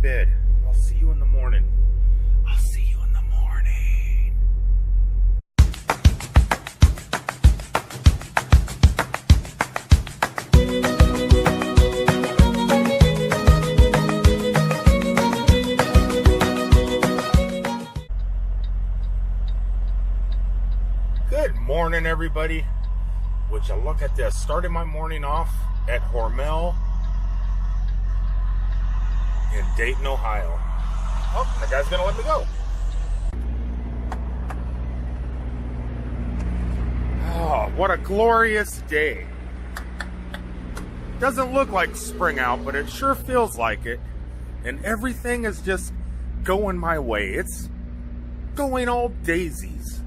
bed. I'll see you in the morning. I'll see you in the morning. Good morning, everybody. Would you look at this? Started my morning off at Hormel in Dayton, Ohio. Oh, the guy's gonna let me go. Oh, what a glorious day. Doesn't look like spring out, but it sure feels like it. And everything is just going my way. It's going all daisies.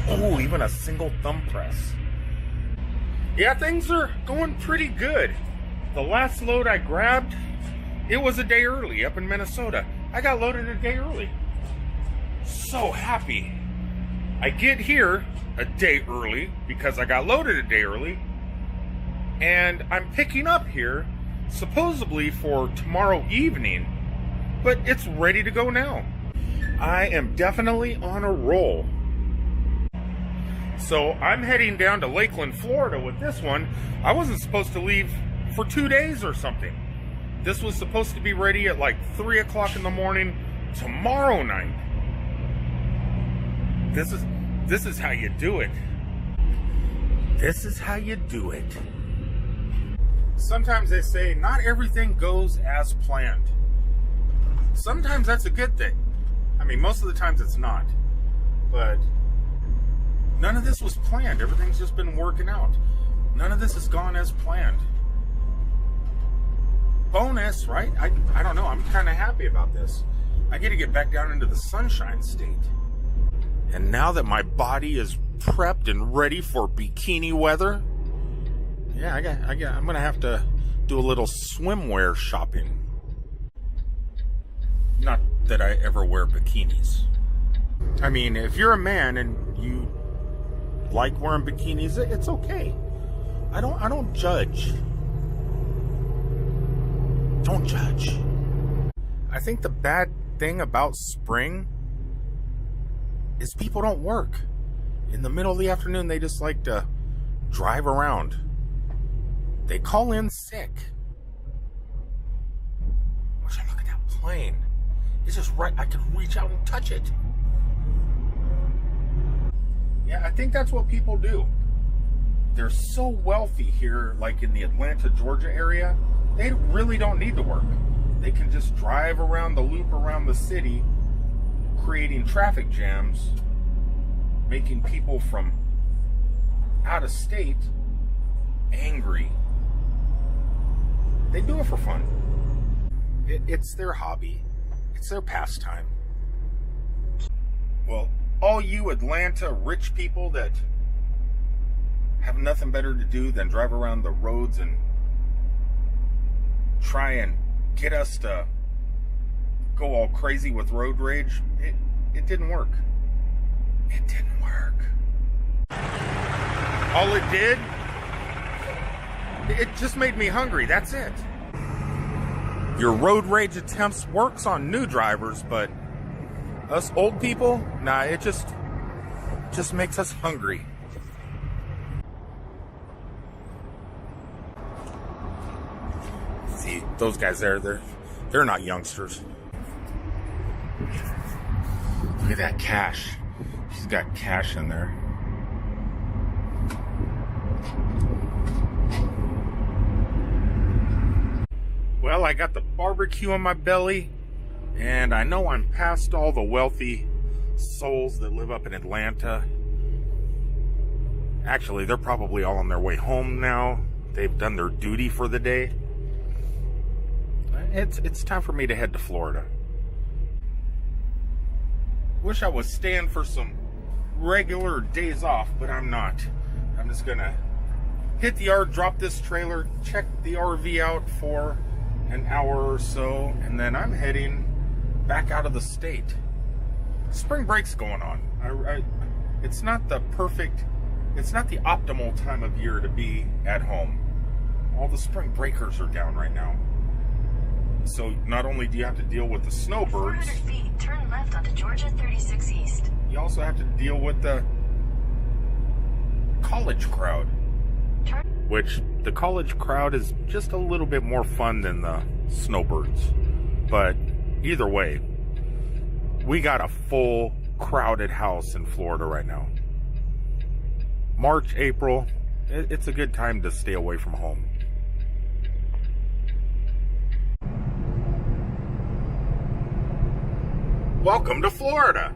Oh, even a single thumb press. Yeah, things are going pretty good. The last load I grabbed, it was a day early up in Minnesota. I got loaded a day early. So happy. I get here a day early because I got loaded a day early. And I'm picking up here supposedly for tomorrow evening. But it's ready to go now. I am definitely on a roll. So I'm heading down to Lakeland, Florida with this one. I wasn't supposed to leave for 2 days or something. This was supposed to be ready at like 3 o'clock in the morning tomorrow night. This is how you do it. This is how you do it. Sometimes they say not everything goes as planned. Sometimes that's a good thing. I mean, most of the times it's not. But none of this was planned. Everything's just been working out. None of this has gone as planned. Bonus, right? I don't know. I'm kind of happy about this. I get to get back down into the sunshine state. And now that my body is prepped and ready for bikini weather, yeah, I'm going to have to do a little swimwear shopping. Not that I ever wear bikinis. I mean, if you're a man and you like wearing bikinis, it's okay. I don't judge. Don't judge. I think the bad thing about spring is people don't work. In the middle of the afternoon, they just like to drive around. They call in sick. Would you look at that plane? It's just right. I can reach out and touch it. Yeah, I think that's what people do. They're so wealthy here, like in the Atlanta, Georgia area, they really don't need to work. They can just drive around the loop around the city, creating traffic jams, making people from out of state angry. They do it for fun. It's their hobby. It's their pastime. Well, all you Atlanta rich people that have nothing better to do than drive around the roads and try and get us to go all crazy with road rage, it didn't work. It didn't work. All it did, it just made me hungry. That's it. Your road rage attempts works on new drivers, but us old people, nah, it just makes us hungry. See, those guys there, they're not youngsters. Look at that cash. She's got cash in there. Well, I got the barbecue on my belly, and I know I'm past all the wealthy souls that live up in Atlanta. Actually, they're probably all on their way home now. They've done their duty for the day. It's time for me to head to Florida. Wish I was staying for some regular days off, but I'm not. I'm just gonna hit the yard, drop this trailer, check the RV out for an hour or so, and then I'm heading back out of the state. Spring break's going on. It's not the optimal time of year to be at home. All the spring breakers are down right now. So not only do you have to deal with the snowbirds, 400 feet, turn left onto Georgia 36 East. you also have to deal with the college crowd. Which, the college crowd is just a little bit more fun than the snowbirds. But either way, we got a full crowded house in Florida right now. March, April, it's a good time to stay away from home. Welcome to Florida.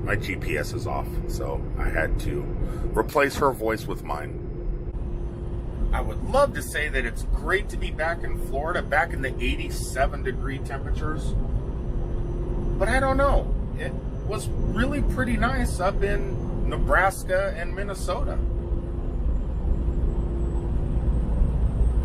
My GPS is off, so I had to replace her voice with mine. I would love to say that it's great to be back in Florida, back in the 87-degree temperatures. But I don't know. It was really pretty nice up in Nebraska and Minnesota.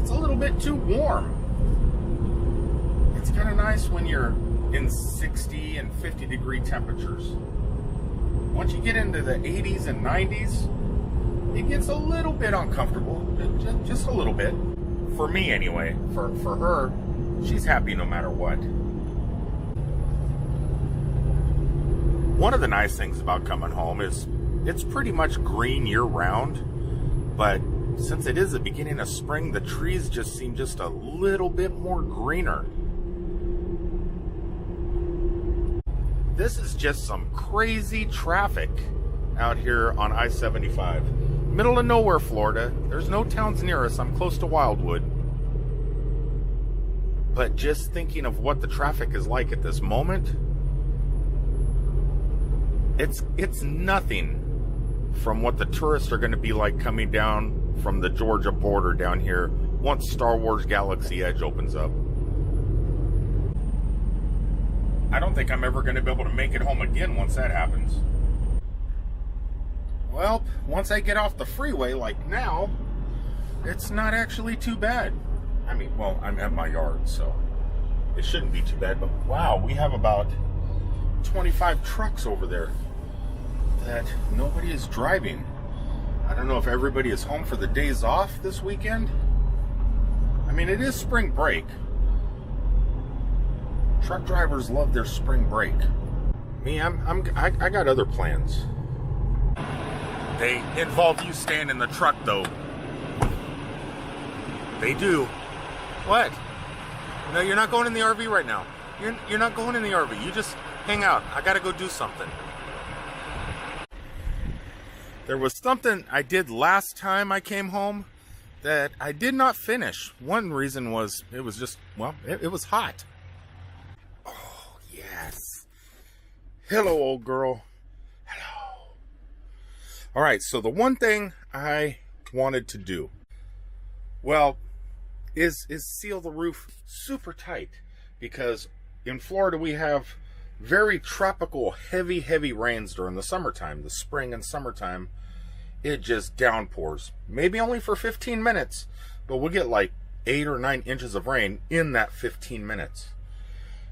It's a little bit too warm. It's kind of nice when you're in 60 and 50-degree temperatures. Once you get into the 80s and 90s, it gets a little bit uncomfortable, just a little bit. For me anyway. For her, she's happy no matter what. One of the nice things about coming home is it's pretty much green year-round, but since it is the beginning of spring, the trees just seem just a little bit more greener. This is just some crazy traffic out here on I-75. Middle of nowhere, Florida. There's no towns near us. I'm close to Wildwood. But just thinking of what the traffic is like at this moment, it's nothing from what the tourists are going to be like coming down from the Georgia border down here once Star Wars Galaxy Edge opens up. I don't think I'm ever going to be able to make it home again once that happens. Well, once I get off the freeway like now, it's not actually too bad. I mean, well, I'm at my yard, so it shouldn't be too bad. But wow, we have about 25 trucks over there that nobody is driving. I don't know if everybody is home for the days off this weekend. I mean, it is spring break. Truck drivers love their spring break. Me, I got other plans. They involve you staying in the truck, though. They do. What? No, you're not going in the RV right now. You're not going in the RV. You just hang out. I gotta go do something. There was something I did last time I came home that I did not finish. One reason was it was just, well, it was hot. Oh, yes. Hello, old girl. Hello. All right, so the one thing I wanted to do, well, is seal the roof super tight, because in Florida we have very tropical, heavy rains during the summertime, the spring and summertime. It just downpours, maybe only for 15 minutes, but we'll get like 8 or 9 inches of rain in that 15 minutes.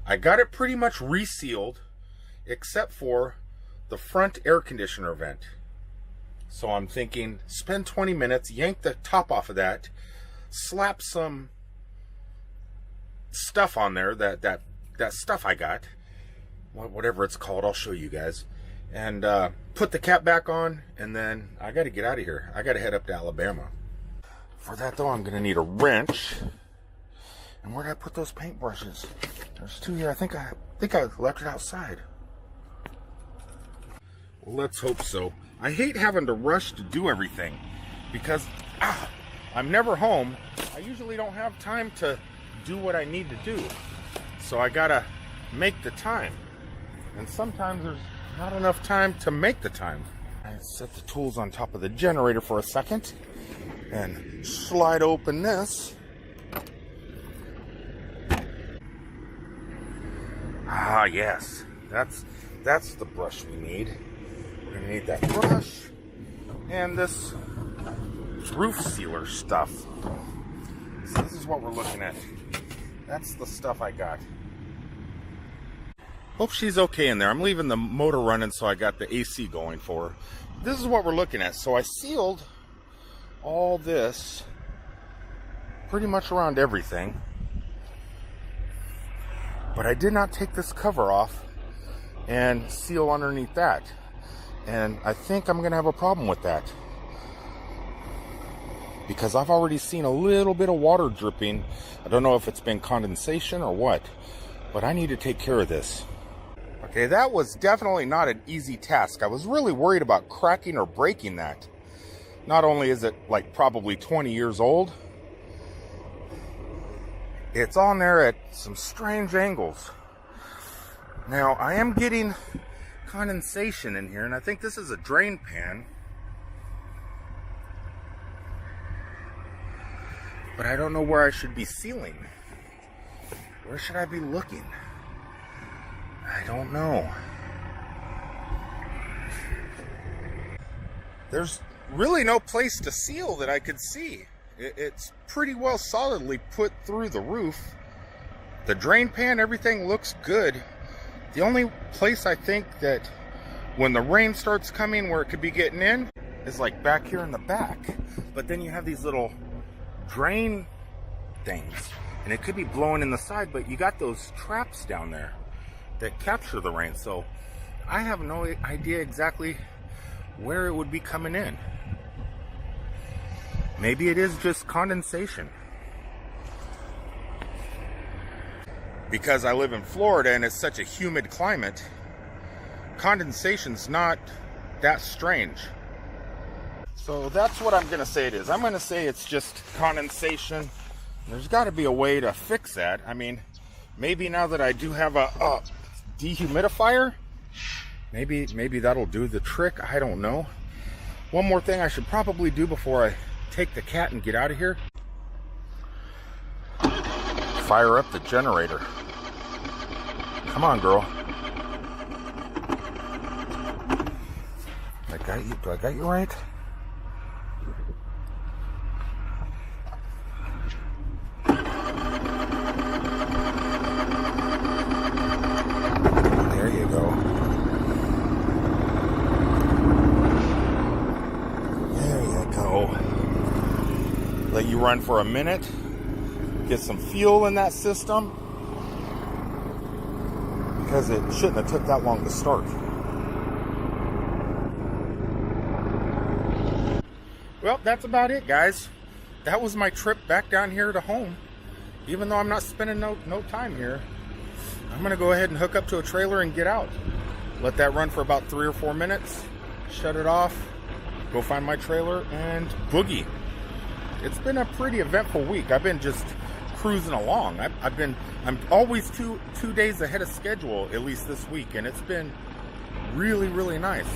I got it pretty much resealed, except for the front air conditioner vent. So I'm thinking, spend 20 minutes, yank the top off of that, slap some stuff on there, that stuff I got, whatever it's called, I'll show you guys, and put the cap back on, and then I got to get out of here. I got to head up to Alabama. For that though, I'm going to need a wrench. And where did I put those paintbrushes? There's 2 here. I think I left it outside. Well, let's hope so. I hate having to rush to do everything because I'm never home. I usually don't have time to do what I need to do. So I gotta make the time. And sometimes there's not enough time to make the time. I set the tools on top of the generator for a second and slide open this. Ah, yes. That's the brush we need. We're gonna need that brush and this roof sealer stuff. So this is what we're looking at. That's the stuff I got. Hope she's okay in there. I'm leaving the motor running, so I got the AC going for her. This is what we're looking at. So I sealed all this pretty much around everything. But I did not take this cover off and seal underneath that. And I think I'm going to have a problem with that, because I've already seen a little bit of water dripping. I don't know if it's been condensation or what, but I need to take care of this. Okay, that was definitely not an easy task. I was really worried about cracking or breaking that. Not only is it like probably 20 years old, it's on there at some strange angles. Now, I am getting condensation in here, and I think this is a drain pan. But I don't know where I should be sealing. Where should I be looking? I don't know. There's really no place to seal that I could see. It's pretty well solidly put through the roof. The drain pan, everything looks good. The only place I think that when the rain starts coming where it could be getting in is like back here in the back. But then you have these little drain things, and it could be blowing in the side, but you got those traps down there that capture the rain. So I have no idea exactly where it would be coming in. Maybe it is just condensation. Because I live in Florida and it's such a humid climate, condensation's not that strange. So that's what I'm gonna say it is. I'm gonna say it's just condensation. There's gotta be a way to fix that. I mean, maybe now that I do have a dehumidifier, maybe that'll do the trick. I don't know. One more thing I should probably do before I take the cat and get out of here. Fire up the generator. Come on, girl. I got you. Do I got you right? There you go. There you go. Let you run for a minute. Get some fuel in that system, because it shouldn't have took that long to start. Well, that's about it, guys. That was my trip back down here to home. Even though I'm not spending no time here, I'm gonna go ahead and hook up to a trailer and get out. Let that run for about 3 or 4 minutes, shut it off, go find my trailer, and boogie. It's been a pretty eventful week. I've been just cruising along. I'm always two days ahead of schedule, at least this week, and it's been really, really nice.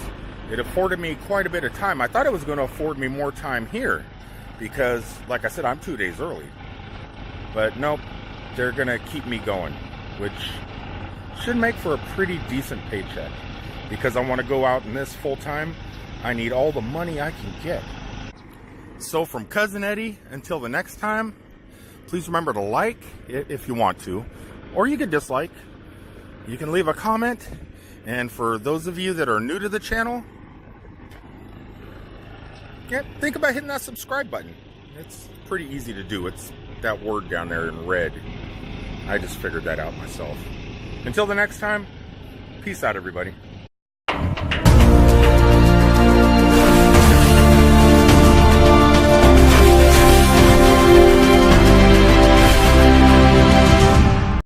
It afforded me quite a bit of time. I thought it was going to afford me more time here because, like I said, I'm 2 days early. But nope, they're going to keep me going, which should make for a pretty decent paycheck. Because I want to go out in this full time, I need all the money I can get. So from Cousin Eddie, until the next time, please remember to like it if you want to, or you can dislike. You can leave a comment, and for those of you that are new to the channel, think about hitting that subscribe button. It's pretty easy to do. It's that word down there in red. I just figured that out myself. Until the next time, peace out, everybody.